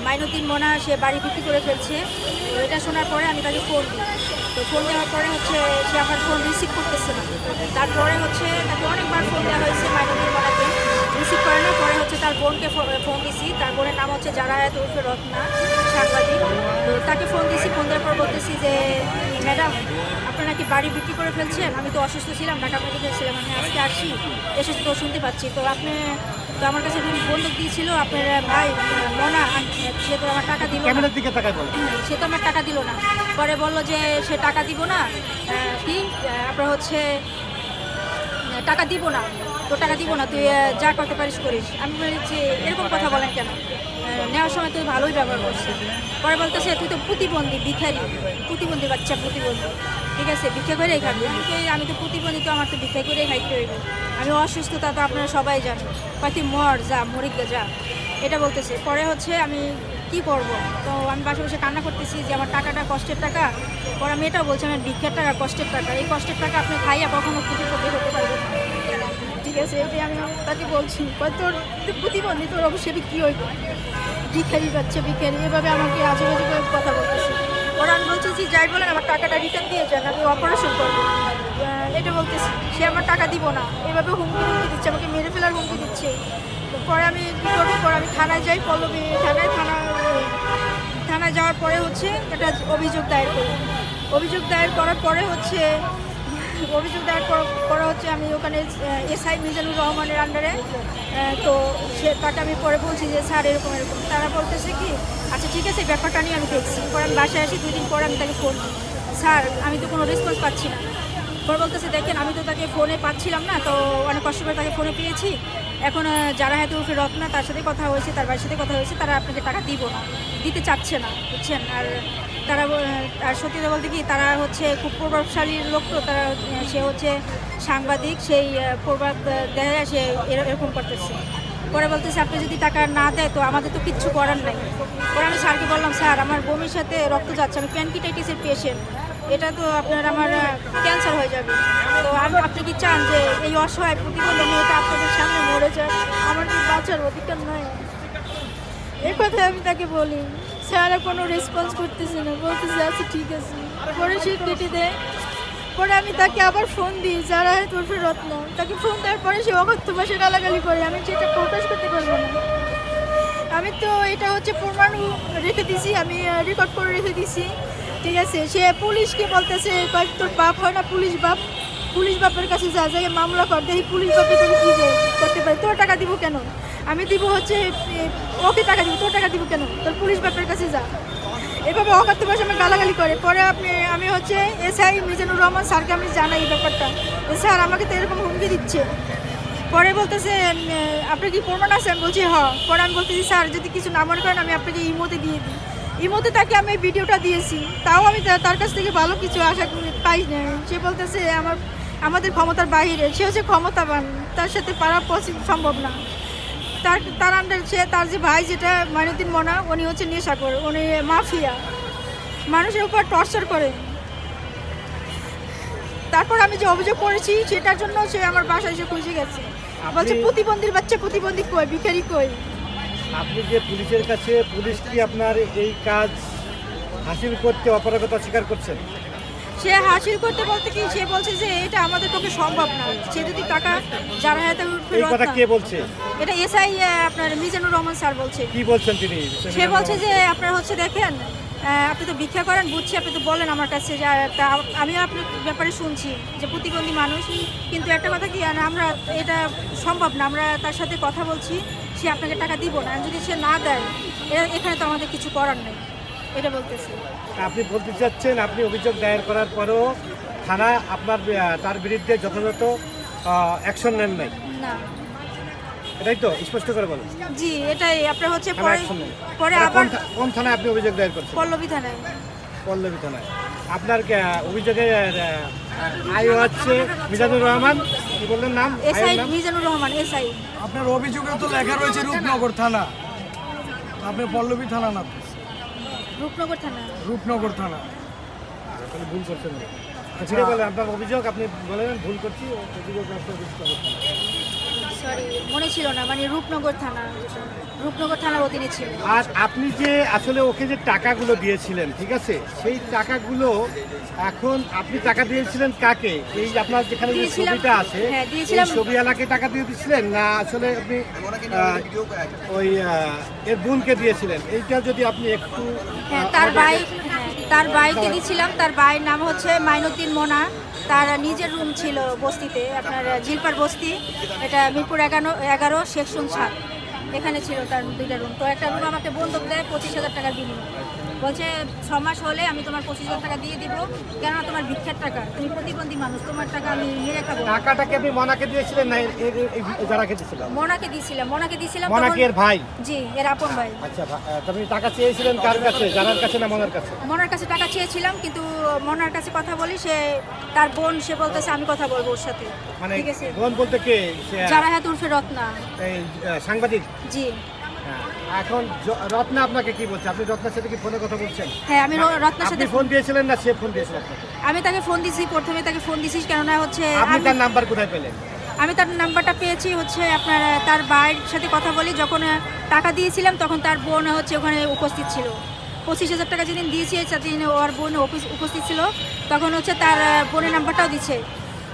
মাইনুদ্দিন মোনা সে বাড়ি বিক্রি করে ফেলছে। তো এটা শোনার পরে আমি তাকে ফোন দিই। তো ফোন দেওয়ার পরে হচ্ছে সে আমার ফোন রিসিভ করতেছে না। তারপরে হচ্ছে তাকে অনেকবার ফোন দেওয়া হয়েছে মাইনুদ্দিন মোনাকে, রিসিভ করে না। পরে হচ্ছে তার বোনকে ফোন দিছি, তার বোনের নাম হচ্ছে জারায়াত উর্ফে রত্না, সাংবাদিক। তো তাকে ফোন দিছি, ফোন দেওয়ার পর বলতেছি যে ম্যাডাম আপনারা নাকি বাড়ি বিক্রি করে ফেলছেন, আমি তো অসুস্থ ছিলাম, ঢাকা মেডিকেল ছিলাম, আমি আজকে আসছি, এসেছি তো শুনতে পাচ্ছি। তো আপনি তো আমার কাছে বন্দুক দিয়েছিল আপনার ভাই মোনা, সে তো আমার টাকা দিল না, সে তো আমার টাকা দিল না। পরে বললো যে সে টাকা দিব না, কি আপনার হচ্ছে টাকা দিব না, তো টাকা দিব না, তুই যা করতে পারিস করিস। আমি বলেছি এরকম কথা বলেন কেন, নেওয়ার সময় তুই ভালোই ব্যবহার করছিস। পরে বলতেছে তুই তো প্রতিবন্ধী, ভিখারি, প্রতিবন্ধী বাচ্চা, প্রতিবন্ধী, ঠিক আছে ভিক্ষা করেই খাবি। আমি তো প্রতিবন্ধী, তো আমার তো ভিক্ষা করেই খাইতে হইব, আমি অসুস্থতা তো আপনারা সবাই জানেন, তুই মর যা, মরিক যা, এটা বলতেছে। পরে হচ্ছে আমি কি করব, তো আমি বাসে বসে কান্না করতেছি যে আমার টাকাটা কষ্টের টাকা। পরে আমি এটাও বলছি আমার ভিক্ষার টাকা, কষ্টের টাকা, এই কষ্টের টাকা আপনি খাইয়া কখনো খুঁজে বের হতে পারবেন না, ঠিক আছে। এটাই আমি তাকে বলছি, তোর প্রতিবন্ধী, তোর অবশ্যই কী হইব, ভিখারি বাচ্চা, ভিখারি, এভাবে আমাকে আজেবাজে কথা বলতেছি। ওরা আমি বলতেছি যাই বলেন আমার টাকাটা রিটার্ন দিয়ে যান, আমি অপারেশন করবো, এটা বলতেছি। সে আমার টাকা দিব না, এভাবে হুমকি দিচ্ছে, আমাকে মেরে ফেলার হুমকি দিচ্ছে। পরে আমি কী করবো, পরে আমি থানায় যাই, পল্লবী থানায় যাওয়ার পরে হচ্ছে একটা অভিযোগ দায়ের করি। অভিযোগ দায়ের করার পরে হচ্ছে আমি ওখানে এসআই মিজানুর রহমানের আন্ডারে, তো তাকে আমি পরে বলছি যে স্যার এরকম এরকম, তারা বলতেছে কি আচ্ছা ঠিক আছে ব্যাপারটা নিয়ে আমি দেখছি। পরে আমি বাসায় আসি, 2 দিন পরে আমি তাকে ফোন দিই, স্যার আমি তো কোনো রেসপন্স পাচ্ছি না। পরে বলতেছে দেখেন আমি তো তাকে ফোনে পাচ্ছিলাম না, তো অনেক কষ্ট করে তাকে ফোনে পেয়েছি, এখন যারা হয়তো উর্ফে রত্না, তার সাথে কথা হয়েছে, তার বাড়ির সাথে কথা হয়েছে, তারা আপনাকে টাকা দিতে চাচ্ছে না, বুঝছেন। আর সত্যি বলতে কি তারা হচ্ছে খুব প্রভাবশালী লোক, তো সে হচ্ছে সাংবাদিক, সেই প্রভাব দেয় সে এরকম করতেছে। পরে বলতেছে আপনি যদি টাকা না দেয় তো আমাদের তো কিচ্ছু করার নাই। পরে আমি স্যারকে বললাম স্যার আমার বমির সাথে রক্ত যাচ্ছে, আমি প্যানকিটাইটিসের পেশেন্ট, এটা তো আমার ক্যান্সার হয়ে যাবে, তো আপনি কি চান যে এই অসহায় প্রতিবন্ধী মেয়েটা আপনাদের সামনে মরে যায়, আমার কি বাঁচার অধিকার নয়? এই কথাই আমি তাকে বলি, স্যার কোনো রেসপন্স করতেছে না, বলতেছে আচ্ছা ঠিক আছে। পরে সে কেটে দেয়। পরে আমি তাকে আবার ফোন দিই, যারা উর্ফে রত্ন, তাকে ফোন দেওয়ার পরে সে অকথ্য ভাষায় গালাগালি করে, আমি সেটা প্রকাশ করতে পারবো না। আমি তো এটা হচ্ছে প্রমাণ রেখে দিছি, আমি রেকর্ড করে রেখে দিছি, ঠিক আছে। সে পুলিশকে বলতেছে তোর বাপ হয় না পুলিশ বাপের কাছে যা যাই মামলা কর, দেখি পুলিশ বাপে তুমি কী করতে পারি, তোর টাকা দিব কেন, আমি দিব হচ্ছে ওকে টাকা দিব, তোর টাকা দিব কেন, তোর পুলিশ বাপের কাছে যা, এভাবে অকাত্য ভাষা আমি গালাগালি করে। পরে আমি হচ্ছে এসআই মিজানুর রহমান স্যারকে আমি জানাই এই ব্যাপারটা, স্যার আমাকে তো এরকম হুমকি দিচ্ছে। পরে বলতেছে আপনি কি প্রমাণ আছে, আমি বলছি হ। পরে আমি বলতেছি স্যার যদি কিছু না মনে করেন আমি আপনাকে ইমোতে দিয়ে দিই, ইমোতে তাকে আমি ভিডিওটা দিয়েছি, তাও আমি তার কাছ থেকে ভালো কিছু আশা পাই না। সে বলতেছে আমাদের ক্ষমতার বাইরে, সে হচ্ছে ক্ষমতাবান, তার সাথে পারা সম্ভব না। তার আন্ডার তার যে ভাই যেটা মাইনুদ্দিন মোনা, উনি হচ্ছে নেশাখোর, উনি মাফিয়া, মানুষের উপর টর্চার করে। তারপর আমি যে অভিযোগ করেছি সেটার জন্য সে আমার বাসায় এসে খুঁজে গেছে, বলছে প্রতিবন্ধীর বাচ্চা, প্রতিবন্ধী কই, ভিখারি কই। আপনি যে পুলিশের কাছে, পুলিশ কি আপনার এই কাজ হাসিল করতে অপারগতা স্বীকার করছেন? সে হাসিল করতে বলতে কি সে বলছে যে এটা আমাদের পক্ষে সম্ভব না, সে যদি টাকা যারা হাতে এই কথা কে বলছে? এটা এসআই আপনার মিজানুর রহমান স্যার বলছে। কি বলছেন তিনি? সে বলছে যে আপনার হচ্ছে দেখেন আপনি তো ভিক্ষা করেন বুঝছি, আপনি তো বলেন আমার কাছে যে আমিও আপনার ব্যাপারে শুনছি যে প্রতিবন্ধী মানুষ, কিন্তু একটা কথা কি আমরা এটা সম্ভব না, আমরা তার সাথে কথা বলছি, সে আপনাকে টাকা দিব না, যদি সে না দেয় এখানে তো আমাদের কিছু করার নেই, এটা বলতেছি। আপনি বলতে চাচ্ছেন আপনি অভিযোগ দায়ের করার পরেও থানা তার বিরুদ্ধে যথাযথ অ্যাকশন নেন নাই? না। এটাই তো স্পষ্ট করে বলুন। জি এটাই। আপনার হচ্ছে পরে আবার কোন থানায় আপনি অভিযোগ দায়ের করছেন? পল্লবী থানায়। পল্লবী থানায়। আপনার অভিযোগে আইও হচ্ছে মিজানুর রহমান, কি বললেন নাম? SI Mizanur Rahman, SI. আপনার অভিযোগে তো লেখা রয়েছে রূপনগর থানা, আপনি পল্লবী থানা না? রূপনগর থানা। রূপনগর থানা। ভুল করছেন। আচ্ছা বলেন আপনার অভিযোগ, আপনি বলেন ভুল করছি, অভিযোগ সরি মনে ছিল না, মানে রূপনগর থানা, রূপনগর থানার অধীনে ছিল। আর আপনি যে আসলে ওকে যে টাকাগুলো দিয়েছিলেন, ঠিক আছে, সেই টাকাগুলো এখন আপনি টাকা দিয়েছিলেন কাকে? এই যে আপনার যেখানে যে দিয়েছিলাম, ছবিটা আছে, হ্যাঁ, দিয়েছিলাম। এই ছবিওয়ালাকে টাকা দিয়ে দিয়েছিলেন না আসলে আপনি ওই এর বোনকে দিয়েছিলেন? এইটা যদি আপনি একটু হ্যাঁ, তার ভাইকে দিয়েছিলাম। তার ভাইয়ের নাম হচ্ছে মাইনুদ্দিন মোনা। তার নিজের রুম ছিল বস্তিতে, আপনার জিলপার বস্তি, এটা মিরপুর 11 সেকশন 7, এখানে ছিল তার 2টা রুম। তো একটা রুম আমাকে বন্ধক দেয় 25,000 টাকার বিনিময়ে, বলছে 6 মাস হলে আমি তোমার 25,000 টাকা দিয়ে দিব, কেননা তোমার ভিক্ষার টাকা, তুমি প্রতিবন্ধী মানুষ, তোমার টাকা আমি মেরে খাবো। টাকাটাকে আপনি মনাকে দিয়েছিলেন না যারা খেতেছিলেন? মোনাকে দিয়েছিলাম। মনাকে তখন- এর ভাই? জি, এর আপন ভাই। আচ্ছা, আপনি টাকা চেয়েছিলেন কার কাছে? জানার কাছে না মনার কাছে? মনার কাছে টাকা চেয়েছিলাম, কিন্তু মনার কাছে কথা বলি, তার বোন সে বলতেছে আমি কথা বলবো ওর সাথে, মানে ঠিক আছে। বোন বলতে কে? যারা হাত উর্ফে রত্না। এই সাংবাদিক? জি, হ্যাঁ। এখন রত্না আপনাকে কি বলছে? আপনি রত্নার সাথে কি ফোনে কথা বলছেন? হ্যাঁ, আমি রত্নার আপনি সাথে ফোন দিয়েছিলেন না সে ফোন দিয়েছিল আপনাকে? আমি তাকে ফোন দিছি, প্রথমে তাকে ফোন দিছি, কেননা হচ্ছে আপনি তার নাম্বার কোথায় পেলেন? আমি তার নাম্বারটা পেয়েছি হচ্ছে আপনার তার ভাইয়ের সাথে কথা বলি, যখন টাকা দিয়েছিলাম তখন তার বোন হচ্ছে ওখানে উপস্থিত ছিল। 25,000 টাকা যেদিন দিয়েছি সেদিন ওর বোন উপস্থিত ছিল, তখন হচ্ছে তার বোনের নাম্বারটাও দিচ্ছে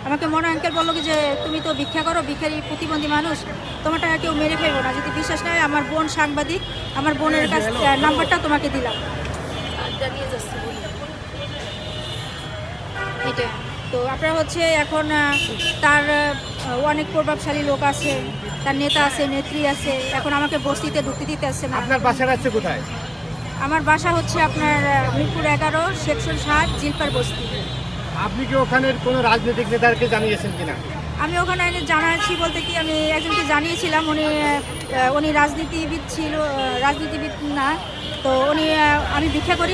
আমাকে। মনে আঙ্কেল বললো কি যে তুমি তো ভিক্ষা করো, ভিক্ষারি প্রতিবন্ধী মানুষ, তোমার টাকা কেউ মেরে ফেলবো না, যদি বিশ্বাস না হয় আমার বোন সাংবাদিক, আমার বোনের কাছে নাম্বারটা তোমাকে দিলাম, এটা। তো আপনার হচ্ছে এখন তার অনেক প্রভাবশালী লোক আছে, তার নেতা আছে, নেত্রী আছে, এখন আমাকে বস্তিতে ঢুকতে দিতে আসছে না। আপনার বাসার আছে কোথায়? আমার বাসা হচ্ছে আপনার মিরপুর 11 সেকশন 7 জিলপার বস্তি। আপনি কি ওখানের কোনো রাজনৈতিক নেতাকে জানিয়েছেন কিনা? আমি ওখানে জানাচ্ছি বলতে কি, আমি একজনকে জানিয়েছিলাম, উনি রাজনীতিবিদ ছিল, রাজনীতিবিদ না, তো উনি আমি ভিক্ষা করি